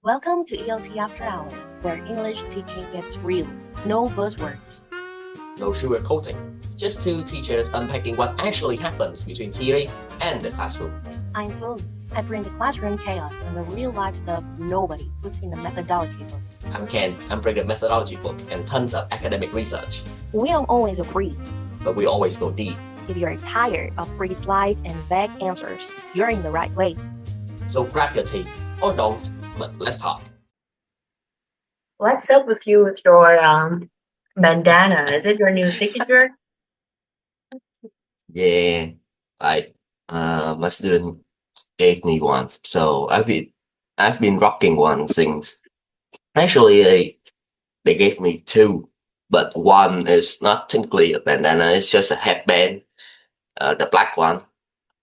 Welcome to ELT After Hours, where English teaching gets real. No buzzwords. No sugarcoating. Just two teachers unpacking what actually happens between theory and the classroom. I'm Phil. I bring the classroom chaos and the real life stuff nobody puts in the methodology book. I'm Ken. I bring the methodology book and tons of academic research. We don't always agree. But we always go deep. If you're tired of pretty slides and vague answers, you're in the right place. So grab your tea, or don't, but let's talk. What's up with you with your bandana? Is it your new signature? Yeah, my student gave me one, so I've been rocking one since. Actually, they gave me two, but one is not technically a bandana; it's just a headband, the black one.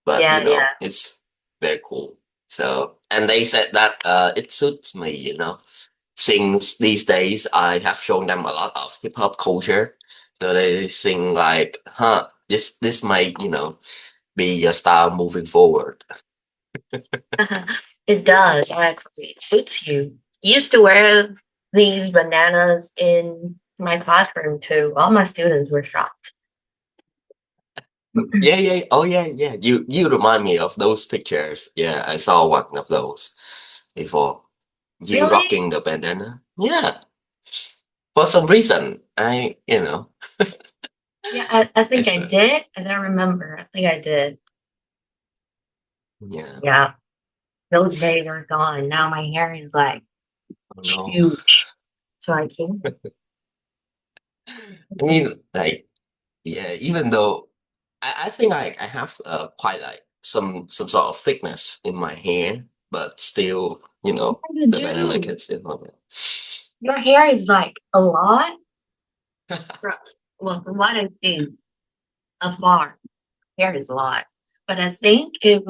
But Yeah. it's very cool. So, and they said that it suits me, since these days I have shown them a lot of hip hop culture. So they think like, this might, be your style moving forward. It does, actually. It suits you. I used to wear these bananas in my classroom too. All my students were shocked. Yeah. Oh yeah. You remind me of those pictures. Yeah, I saw one of those before. You Really? rocking the bandana? Yeah. For some reason, Yeah, I think it's I did. I don't remember. I think I did. yeah. Yeah. Those days are gone. Now my hair is like Oh, no. huge. So I can. I mean, like, yeah. Even though I think I have quite like some sort of thickness in my hair, but still, You the banana do. can still hold it. Your hair is like a lot. Well, from what I see afar, hair is a lot. But I think if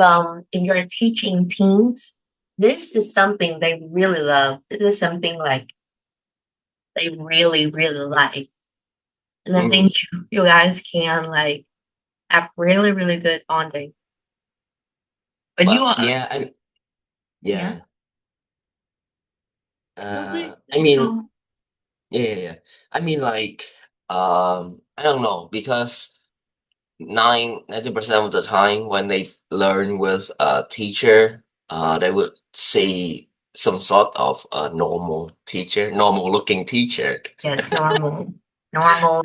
you're teaching teens, this is something they really love. This is something like they really, really like. And I think you guys can like have really, really good bonding. But you Well, are yeah, yeah. yeah. No, please. I mean, yeah. I mean, like, I don't know, because 90% of the time when they learn with a teacher, they would see some sort of a normal looking teacher. Yes, normal.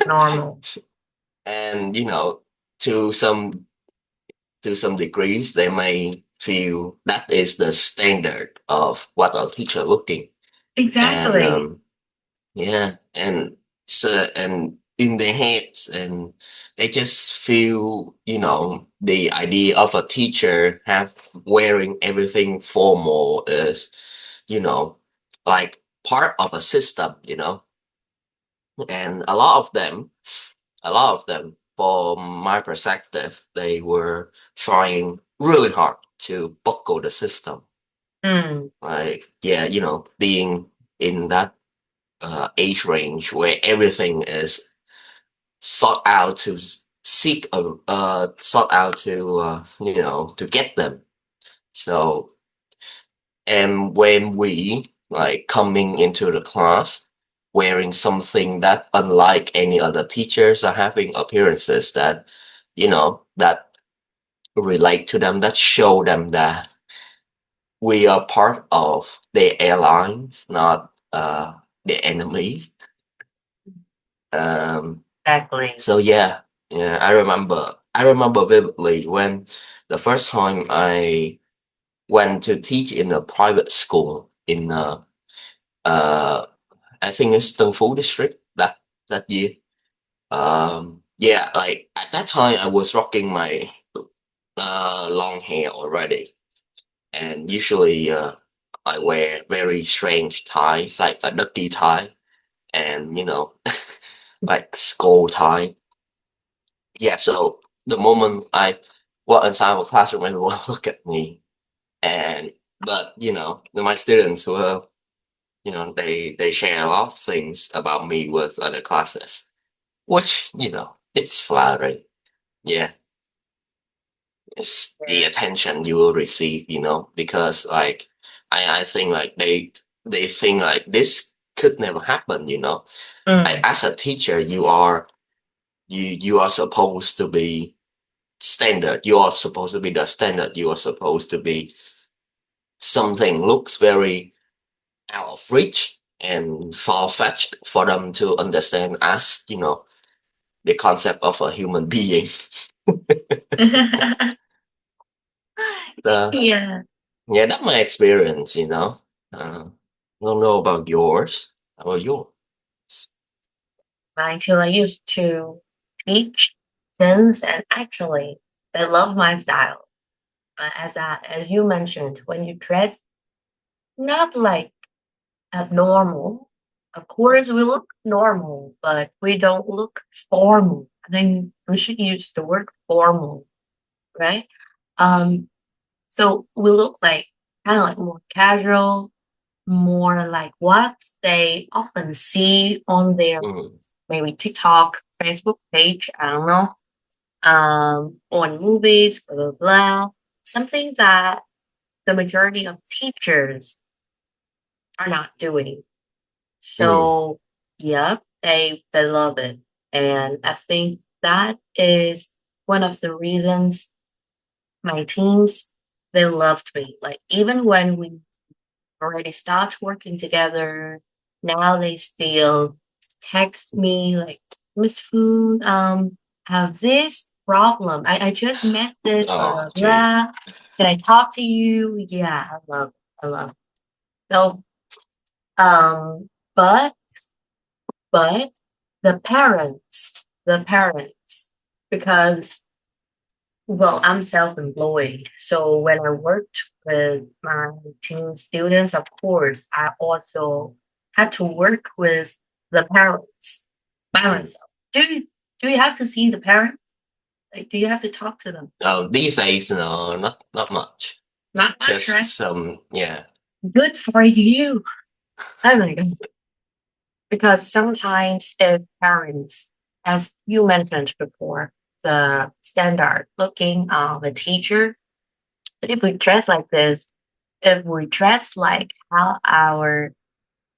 Normal. And to some degrees they may feel that is the standard of what a teacher looking. And Exactly. yeah, and so, and in their heads, and they just feel, the idea of a teacher have wearing everything formal is, like part of a system. And a lot of them, from my perspective, they were trying really hard to buckle the system. Like, yeah, being in that age range where everything is sought out to to get them. So, and when we like coming into the class wearing something that unlike any other teachers are having appearances that relate to them, that show them that we are part of their airlines, not the enemies. Exactly. So yeah, I remember vividly when the first time I went to teach in a private school in uh I think it's Tân district that year. Yeah, like at that time I was rocking my long hair already, and usually I wear very strange ties, like a ducky tie, and like skull tie. Yeah, so the moment I walk inside the classroom, everyone look at me, and but my students were, they share a lot of things about me with other classes, which it's flattering. Yeah, it's the attention you will receive, because like I think like they think like this could never happen, you know. Mm. As a teacher, you are supposed to be standard. You are supposed to be the standard. You are supposed to be something looks very out of reach and far-fetched for them to understand as, you know, the concept of a human being. So, Yeah. yeah, that's my experience, you know. I don't know about yours. How about yours? Mine too. I used to teach since, and actually, they love my style. As you mentioned, when you dress not like abnormal, of course we look normal, but we don't look formal. I think we should use the word formal, right? Um, so we look like kind of like more casual, more like what they often see on their Mm, maybe TikTok, Facebook page. I don't know. On movies, blah blah blah. Something that the majority of teachers are not doing. mm, So, yep, they love it, and I think that is one of the reasons my teams they loved me. Like even when we already stopped working together, now they still text me like, Miss Fu, have this problem. I just met this, blah oh, blah jeez. blah. Can I talk to you? Yeah, I love it. I love it. So um but but the parents, because well, I'm self-employed. So when I worked with my teen students, of course, I also had to work with the parents by Mm. myself. Do you have to see the parents? Like, do you have to talk to them? Oh, these days, no, not much. Not much, right? Just yeah. Good for you. Oh my god. Because sometimes if parents, as you mentioned before, the standard looking of a teacher, but if we dress like this, if we dress like how our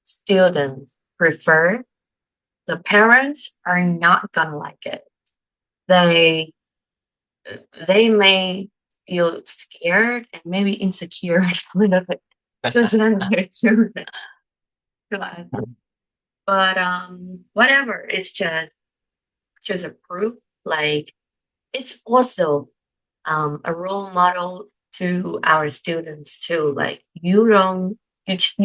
students prefer, the parents are not gonna like it. They they may feel scared and maybe insecure a little bit to send their children to us. But whatever, it's just a proof. Like it's also a role model to our students too. Like you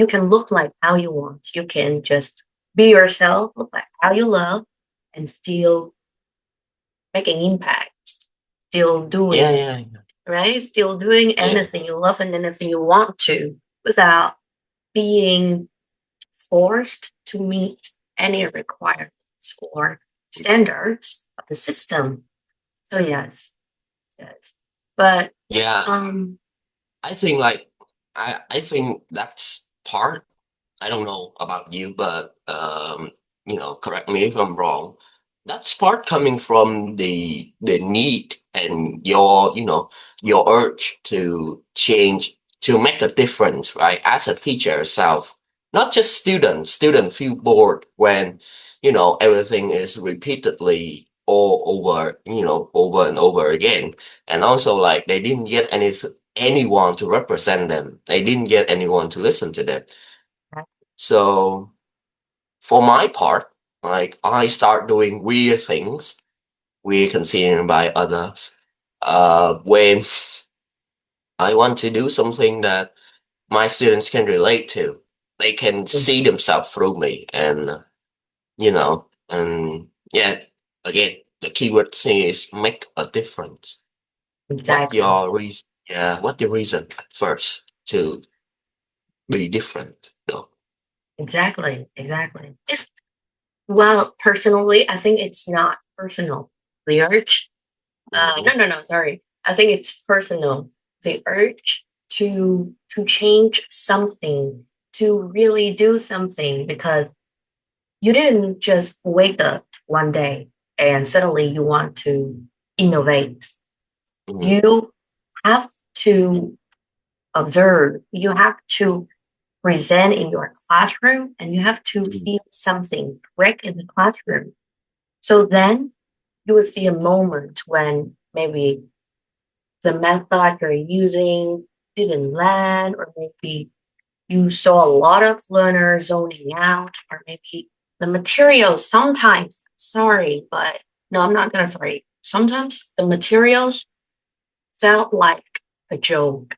can look like how you want. You can just be yourself, look like how you love, and still make an impact. Still Yeah, doing yeah, right. Still doing yeah. anything you love and anything you want to without being forced to meet any requirements or standards of the system. So yes, yes. But Yeah, um I think like I think that's part. I don't know about you, but you know, correct me if I'm wrong. That's part coming from the need and your, you know, your urge to change, to make a difference, right? As a teacher yourself, not just students. Students feel bored when, you know, everything is repeatedly all over, you know, over and over again. And also like they didn't get anyone to represent them. They didn't get anyone to listen to them. So for my part, like I start doing weird things, weird considered by others. When I want to do something that my students can relate to, they can see themselves through me, and you know, and yeah, again, the keyword thing is make a difference. What exactly. your reason? Yeah, what the reason at first to be different, though? Exactly, exactly. It's well, personally, I think it's not personal. The urge, Hmm. no, no, no, sorry. I think it's personal. The urge to change something, to really do something, because you didn't just wake up one day and suddenly you want to innovate. Hmm. You have to observe. You have to present in your classroom and you have to mm, feel something break in the classroom. So then you will see a moment when maybe the method you're using didn't land, or maybe you saw a lot of learners zoning out, or maybe the materials sometimes, sorry, but no, I'm not gonna sorry. Sometimes the materials felt like a joke.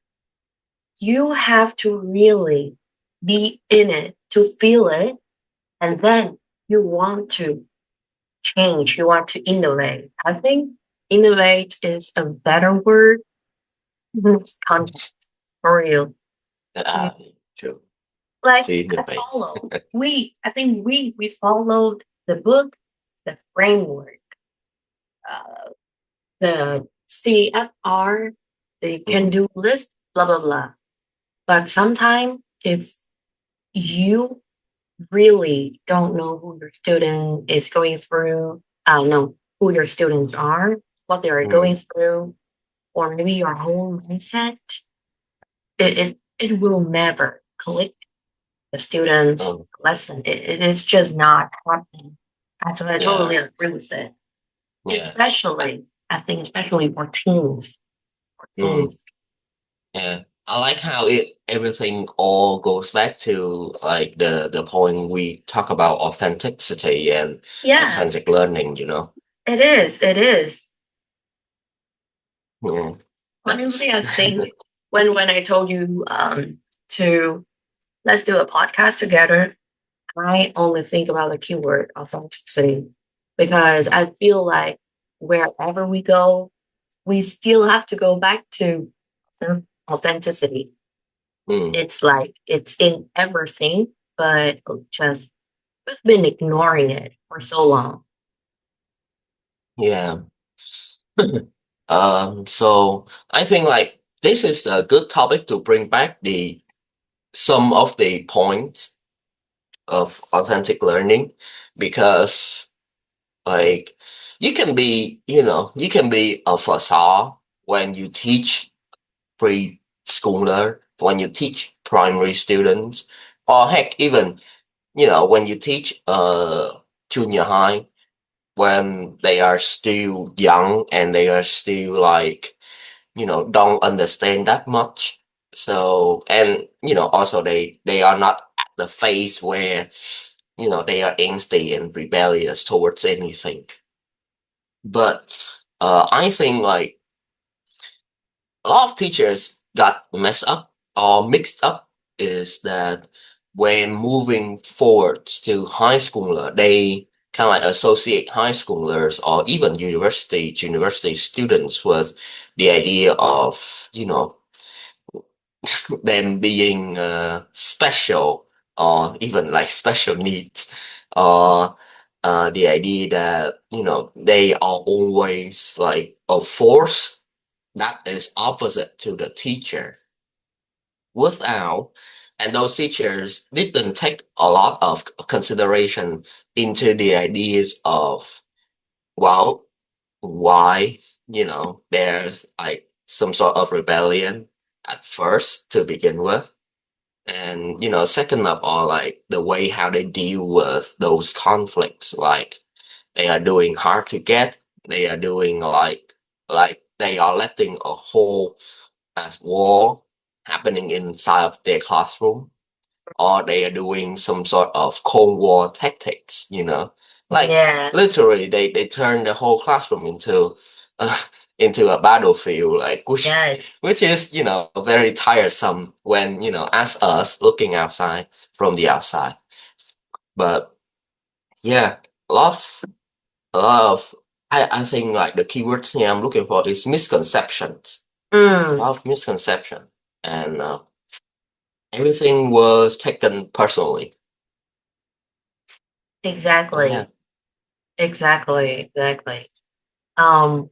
You have to really be in it to feel it, and then you want to change, you want to innovate. I think innovate is a better word in this context for real. uh, true. Like To innovate. I think we followed the book, the framework, uh, the CFR, the can Mm, do list, blah blah blah. But sometimes if you really don't know who your student is going through, no, who your students are, what they are going mm, through, or maybe your whole mindset, it will never click the students' mm, lesson. It is just not happening. And so I yeah, totally agree with it. yeah. Especially, I think, especially for teens. For Mm, teens. yeah. I like how it everything all goes back to like the point we talk about authenticity and Yeah, authentic learning, you know. it is. It is. Yeah. Honestly, That's I think when I told you to let's do a podcast together, I only think about the keyword authenticity because I feel like wherever we go, we still have to go back to authenticity. mm, It's like it's in everything, but just we've been ignoring it for so long. yeah. So I think like this is a good topic to bring back the some of the points of authentic learning because like you can be, you can be a facade when you teach preschooler, when you teach primary students, or heck, even when you teach junior high when they are still young and they are still like don't understand that much. So and also they are not at the phase where they are angsty and rebellious towards anything. But I think like a lot of teachers got messed up or mixed up is that when moving forward to high schooler, they kind of like associate high schoolers or even university students with the idea of them being special or even like special needs or the idea that they are always like a force that is opposite to the teacher without, and those teachers didn't take a lot of consideration into the ideas of, well, why there's like some sort of rebellion at first to begin with, and second of all, like the way how they deal with those conflicts, like they are doing hard to get, they are doing like they are letting a whole as war happening inside of their classroom, or they are doing some sort of Cold War tactics, like Yeah, literally they turn the whole classroom into uh, into a battlefield, like yeah, which is very tiresome when as us looking outside from the outside. But yeah, a lot of a lot of I think like the keywords here I'm looking for is misconceptions. A mm, lot of misconception, and everything was taken personally. So yeah. exactly, exactly. Um,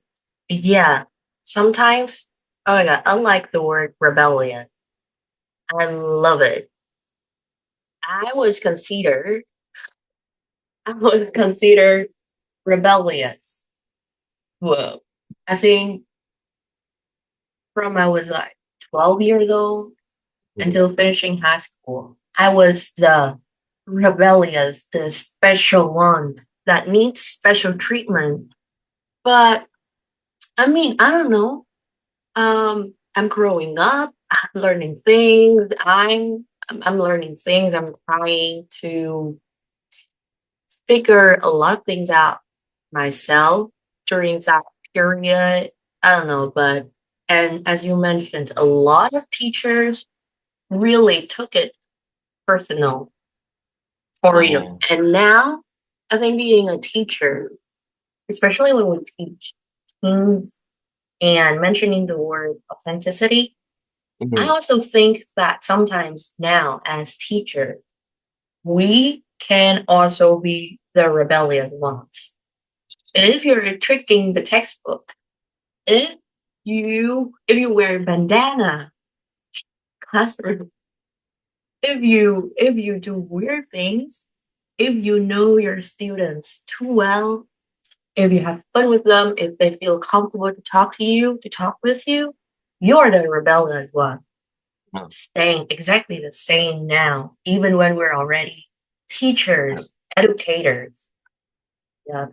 yeah. Sometimes, oh my god, I like the word rebellion. I love it. I was considered, I was considered rebellious. Whoa. I think from I was like 12 years old Mm, until finishing high school. I was the rebellious, the special one that needs special treatment. But I mean, I don't know. I'm growing up, I'm learning things. I'm learning things. I'm trying to figure a lot of things out myself during that period. I don't know, but and as you mentioned, a lot of teachers really took it personal for real. Yeah. And now, I think being a teacher, especially when we teach teens and mentioning the word authenticity, I Mhm. also think that sometimes now as teachers, we can also be the rebellious ones. If you're tricking the textbook, if you wear bandana classroom, if you do weird things, if you know your students too well, if you have fun with them, if they feel comfortable to talk to you, to talk with you, you're the rebellious one. Mm. Staying exactly the same now, even when we're already teachers, educators. Yeah,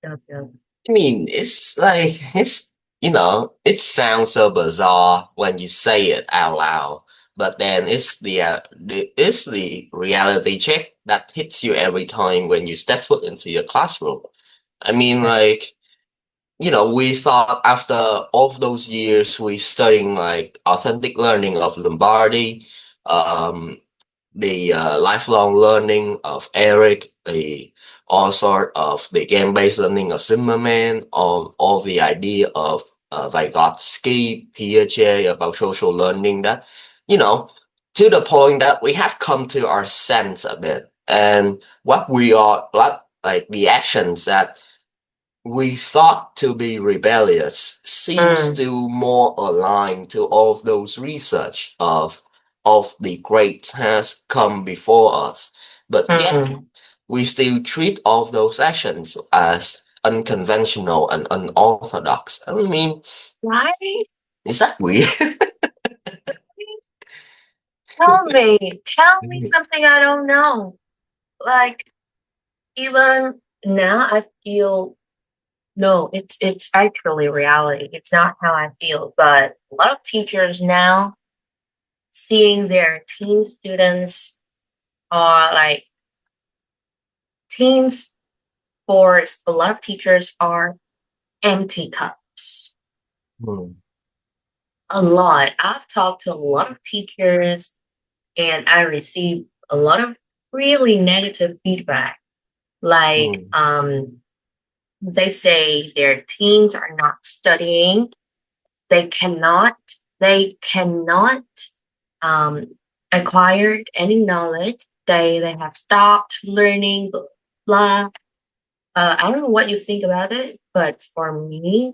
yeah, yeah. I mean, it's like it sounds so bizarre when you say it out loud, but then it's the reality check that hits you every time when you step foot into your classroom. I mean, Right. like, we thought after all of those years we studying like authentic learning of Lombardi, um, the lifelong learning of Eric, the all sort of the game-based learning of Zimmerman, all the idea of Vygotsky, Piaget about social learning that, you know, to the point that we have come to our sense a bit. And what we are like the actions that we thought to be rebellious seems Mm, to more align to all of those research of the greats has come before us, but yet mm. we still treat all of those actions as unconventional and unorthodox. I mean, Right? is that weird? Tell me something I don't know. Like even now, I feel no. It's actually reality. It's not how I feel, but a lot of teachers now seeing their teen students are like teens for a lot of teachers are empty cups. Hmm, A lot. I've talked to a lot of teachers and I received a lot of really negative feedback. Like, hmm, they say their teens are not studying. They cannot, they cannot um, acquire any knowledge. They have stopped learning, blah, blah. I don't know what you think about it, but for me,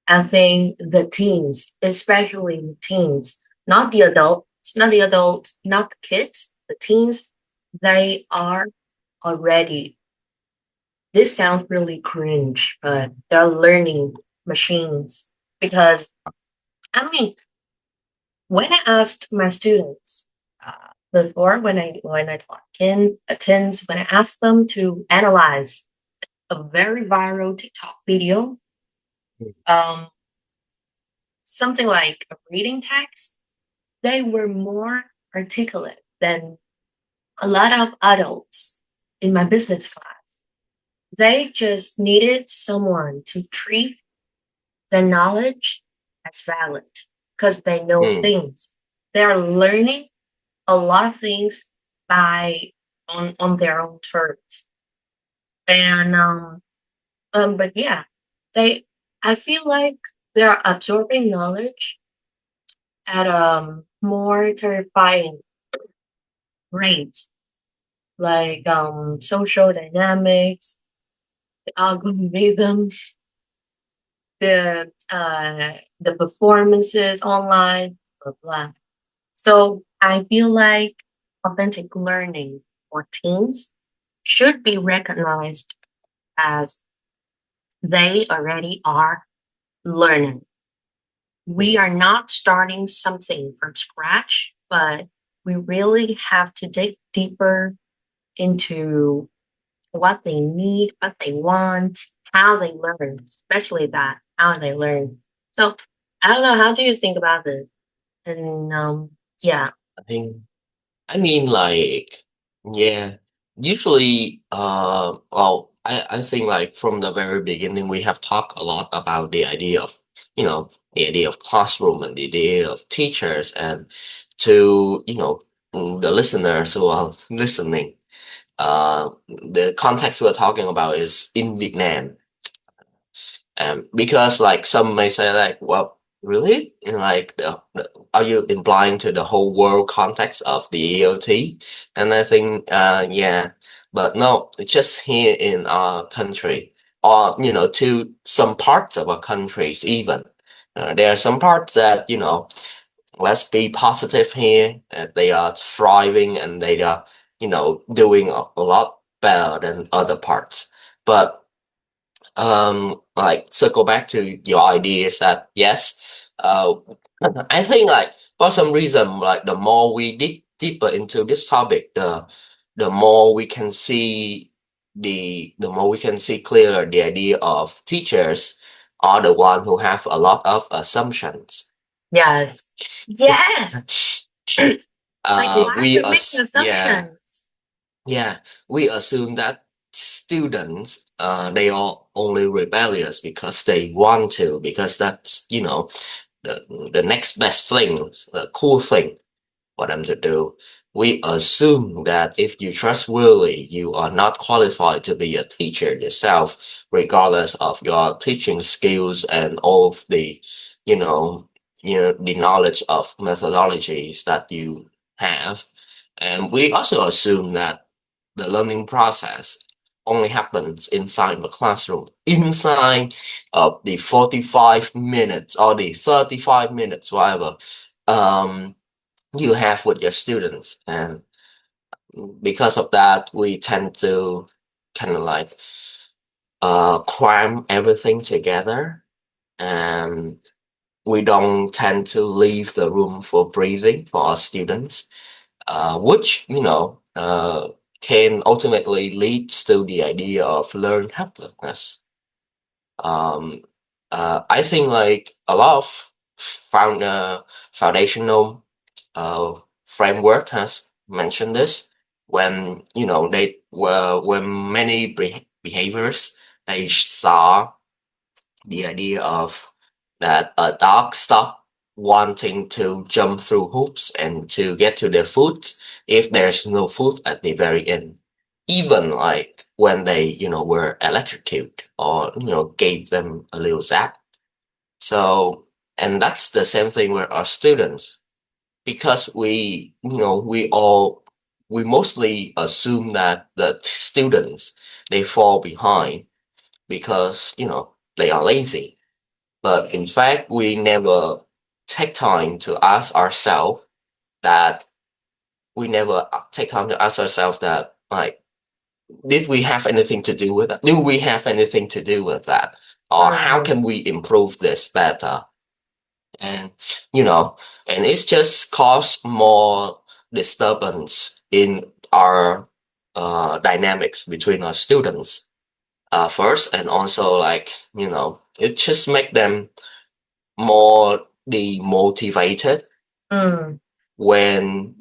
I think the teens, especially the teens, not the adults, not the kids, the teens, they are already, this sounds really cringe, but they're learning machines. Because, I mean, when I asked my students before, when I taught teens, when I asked them to analyze a very viral TikTok video, um, something like a reading text, they were more articulate than a lot of adults in my business class. They just needed someone to treat their knowledge as valid because they know hmm, things. They are learning a lot of things by on their own terms. And but yeah, they I feel like they're absorbing knowledge at a more terrifying rate, like social dynamics, the algorithms, the performances online, blah blah. So I feel like authentic learning for teens should be recognized as they already are learning. We hmm, are not starting something from scratch, but we really have to dig deeper into what they need, what they want, how they learn, especially that, how they learn. So I don't know, how do you think about this? And yeah, I think I mean, like, yeah, usually, well, I think like from the very beginning, we have talked a lot about the idea of, the idea of classroom and the idea of teachers and to, the listeners who are listening. The context we're talking about is in Vietnam. Because like some may say like, well, really? And like, are you implying to the whole world context of the ELT? And I think, yeah, but no, it's just here in our country, or to some parts of our countries even. There are some parts that let's be positive here. They are thriving and they are doing a lot better than other parts. But like circle back to your ideas that yes, I think like for some reason like the more we dig deeper into this topic, the more we can see the more we can see clearer the idea of teachers are the one who have a lot of assumptions. yes, yes. Like, why We are we making yeah, assumptions? yeah, we assume that students, they are only rebellious because they want to, because that's, the next best thing, the cool thing for them to do. We assume that if you trustworthy, you are not qualified to be a teacher yourself, regardless of your teaching skills and all of the, you know, the knowledge of methodologies that you have. And we also assume that the learning process only happens inside the classroom, inside of the 45 minutes or the 35 minutes, whatever. Um, you have with your students, and because of that we tend to kind of like cram everything together, and we don't tend to leave the room for breathing for our students, which can ultimately lead to the idea of learned helplessness. um, I think like a lot of foundational framework has mentioned this when they were when many behaviors they saw the idea of that a dog stop wanting to jump through hoops and to get to their food if there's no food at the very end, even like when they were electrocuted or gave them a little zap. So, and that's the same thing with our students, because we mostly assume that the students they fall behind because they are lazy. But in fact we never take time to ask ourselves that we never take time to ask ourselves that, like, did we have anything to do with that? Do we have anything to do with that? Or how Mhm. can we improve this better? And you know and it's just caused more disturbance in our dynamics between our students first, and also like it just make them more demotivated Mm, when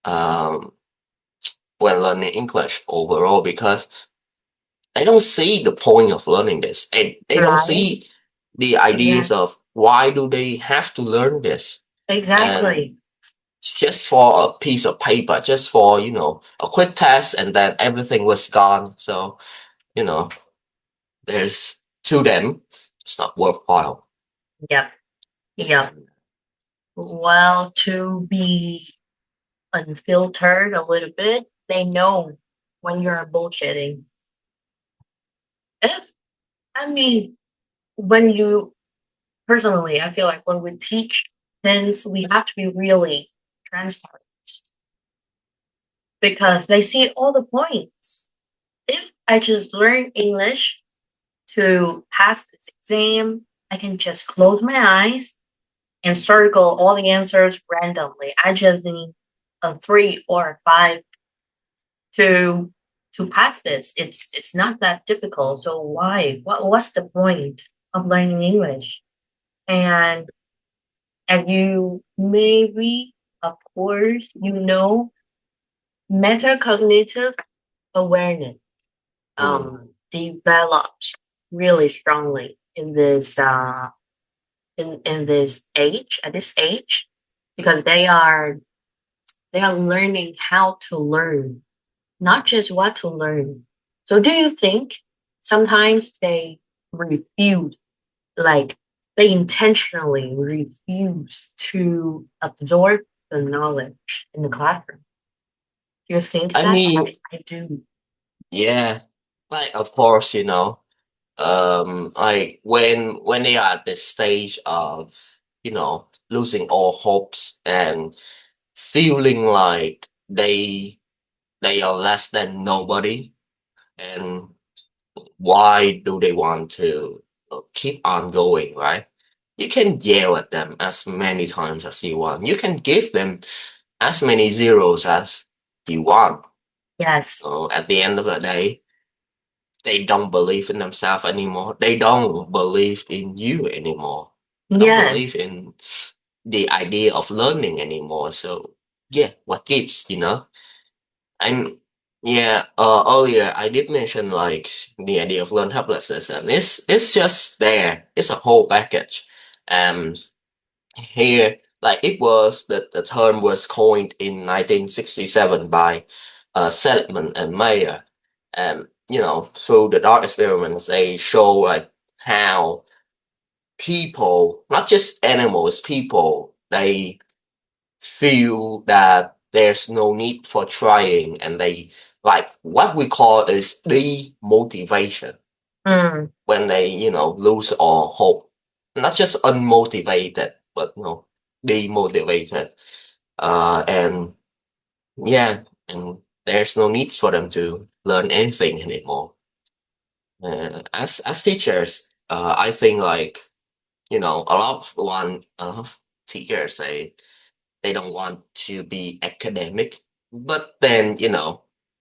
um, when learning English overall, because they don't see the point of learning this. They don't right? see the Yeah, ideas of why do they have to learn this. And exactly. just for a piece of paper, just for a quick test, and then everything was gone. So you know there's to them it's not worthwhile. Yep. Yep. Well, to be unfiltered a little bit, they know when you're bullshitting. If, I mean, when you personally, I feel like when we teach, since we have to be really transparent because they see all the points. If I just learn English to pass this exam, I can just close my eyes and circle all the answers randomly. I just need a 3 or 5 to pass this. It's not that difficult. So why? What's the point of learning English? And as you maybe, of course, metacognitive awareness developed really strongly in this age, at this age, because they are learning how to learn, not just what to learn. So do you think sometimes they refuse, like they intentionally refuse to absorb the knowledge in the classroom? Do you think I that? mean, I do. yeah, like of course, like when they are at this stage of losing all hopes and feeling like they are less than nobody, and why do they want to keep on going, right? You can yell at them as many times as you want. You can give them as many zeros as you want. Yes. So at the end of the day, they don't believe in themselves anymore. They don't believe in you anymore. Don't Yes. believe in the idea of learning anymore. So yeah, what gives? And yeah, earlier I did mention like the idea of learn helplessness, and it's just there. It's a whole package. Um, here, like it was the term was coined in 1967 by Seligman and Mayer. Through the dark experiments, they show like how people, not just animals, people, they feel that there's no need for trying, and they like what we call is demotivation Mm, when they lose all hope, not just unmotivated but demotivated, and yeah, and there's no need for them to learn anything anymore. As teachers, I think like a lot of teachers say they don't want to be academic, but then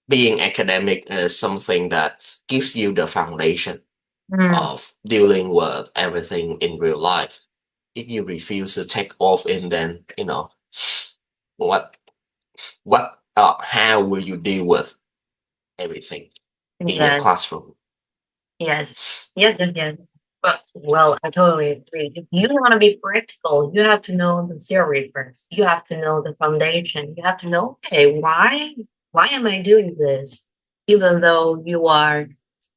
being academic is something that gives you the foundation mm, of dealing with everything in real life. If you refuse to take off in, then what how will you deal with everything in your yes. classroom? Yes. Yes. Yes. Yes. But well, I totally agree. If you want to be practical, you have to know the theory first. You have to know the foundation. You have to know, okay, why am I doing this? Even though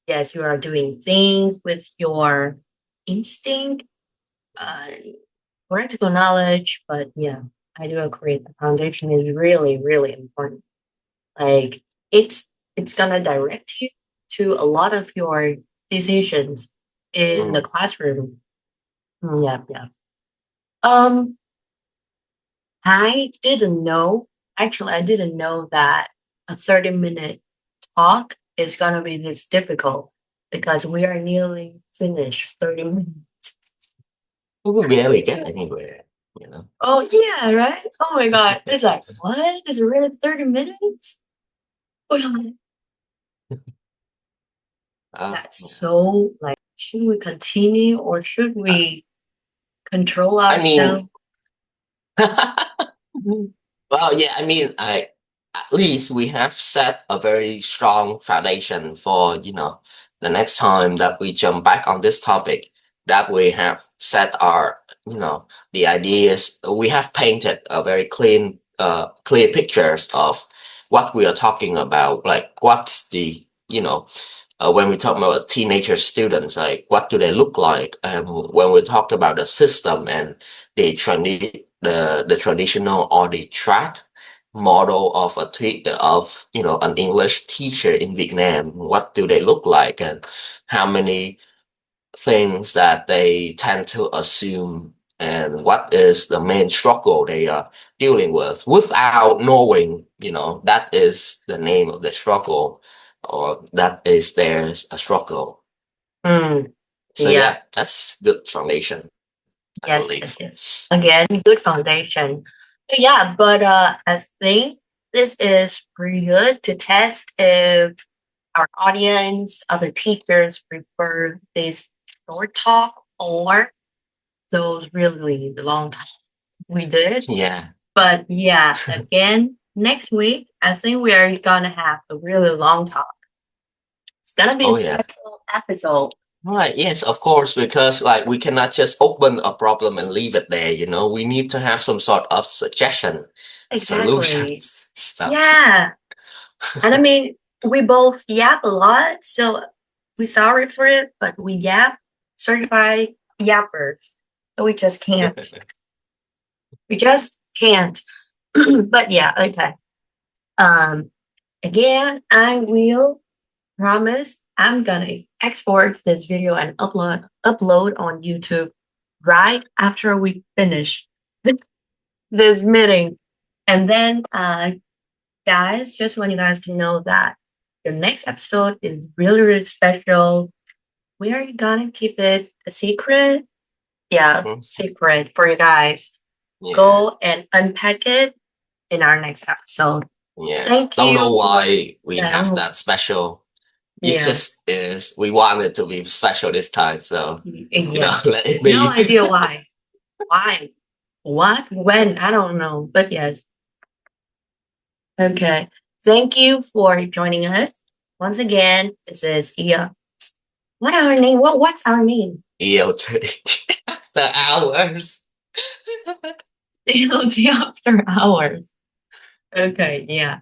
yes, you are doing things with your instinct, uh, practical knowledge. But yeah, I do agree. The foundation is really, really important. Like it's gonna direct you to a lot of your decisions in the Mm. classroom. Yeah, yeah. Um, I didn't know. Actually, I didn't know that a 30-minute talk is gonna be this difficult because we are nearly finished 30 minutes. We barely get anywhere, you know. Oh yeah, right? Oh my god. It's like, what? Is it really 30 minutes? Well, that's Yeah. so like, should we continue or should Uh, we control I ourselves? mean, well, yeah, I mean, at least we have set a very strong foundation for, the next time that we jump back on this topic, that we have set our, the ideas, we have painted a very clear pictures of what we are talking about, like what's the, when we talk about teenager students, like what do they look like? And when we talk about the system and the traditional or the track model of an English teacher in Vietnam, what do they look like, and how many things that they tend to assume, and what is the main struggle they are dealing with without knowing, that is the name of the struggle, or that is there's a struggle. Mm, So yeah. yeah, that's good foundation, I Yes, believe. yes, yes. Again, good foundation. Yeah, but I think this is pretty good to test if our audience, other teachers prefer this short talk or those really long talk we did. Yeah. But yeah, again, next week, I think we are gonna have a really long talk. It's gonna be a Oh yeah. special episode. Right, yes, of course, because like we cannot just open a problem and leave it there, you know. We need to have some sort of suggestion, Exactly. solutions, stuff. Yeah. And I mean, we both yap a lot, so we're sorry for it, but we yap, certified yappers. So we just can't. We just can't. But yeah, okay. Um, again, I will promise I'm gonna export this video and upload on YouTube right after we finish this meeting. And then guys, just want you guys to know that the next episode is really special. We are gonna keep it a secret. Yeah, Mhm. secret for you guys. Yeah, Go and unpack it in our next episode. yeah. Thank Don't know you. why we Yeah, have that special. It's yeah. just is we want it to be special this time, so Yes. let it No be. idea why. Why? What? When? I don't know. But yes. Okay. Thank you for joining us. Once again, this is Ia. What our name? What's our name? ELT the hours. ELT After Hours. Okay, yeah.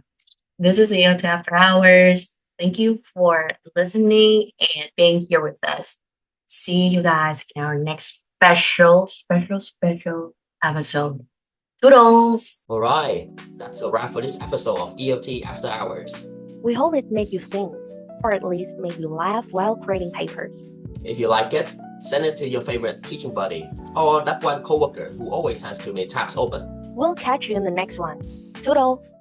This is ELT After Hours. Thank you for listening and being here with us. See you guys in our next special episode. Toodles! All right, that's a wrap for this episode of ELT After Hours. We hope it made you think, or at least made you laugh while creating papers. If you like it, send it to your favorite teaching buddy or that one coworker who always has too many tabs open. We'll catch you in the next one. Toodles!